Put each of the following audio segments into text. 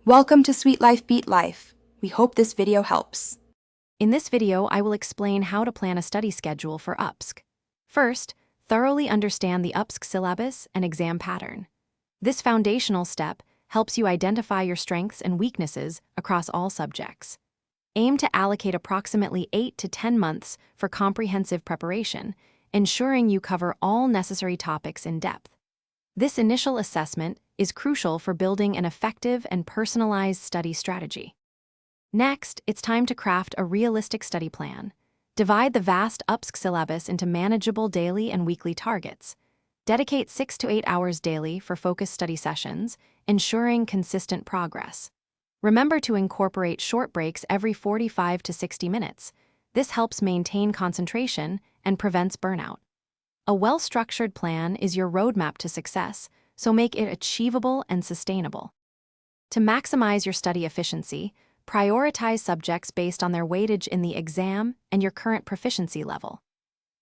Welcome to Sweet Life Beat Life. We hope this video helps. In this video, I will explain how to plan a study schedule for UPSC. First, thoroughly understand the UPSC syllabus and exam pattern. This foundational step helps you identify your strengths and weaknesses across all subjects. Aim to allocate approximately 8 to 10 months for comprehensive preparation, ensuring you cover all necessary topics in depth. This initial assessment is crucial for building an effective and personalized study strategy. Next, it's time to craft a realistic study plan. Divide the vast UPSC syllabus into manageable daily and weekly targets. Dedicate 6 to 8 hours daily for focused study sessions, ensuring consistent progress. Remember to incorporate short breaks every 45 to 60 minutes. This helps maintain concentration and prevents burnout. A well-structured plan is your roadmap to success, so make it achievable and sustainable. To maximize your study efficiency, prioritize subjects based on their weightage in the exam and your current proficiency level.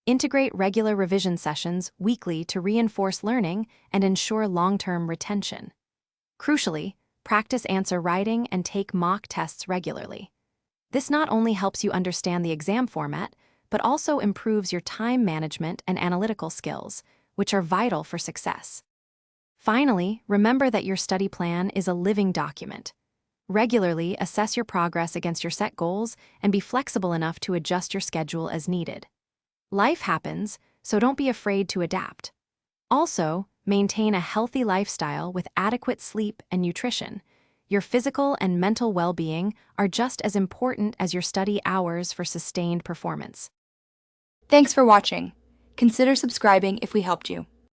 Integrate regular revision sessions weekly to reinforce learning and ensure long-term retention. Crucially, practice answer writing and take mock tests regularly. This not only helps you understand the exam format, but also improves your time management and analytical skills, which are vital for success. Finally, remember that your study plan is a living document. Regularly assess your progress against your set goals and be flexible enough to adjust your schedule as needed. Life happens, so don't be afraid to adapt. Also, maintain a healthy lifestyle with adequate sleep and nutrition. Your physical and mental well-being are just as important as your study hours for sustained performance. Thanks for watching. Consider subscribing if we helped you.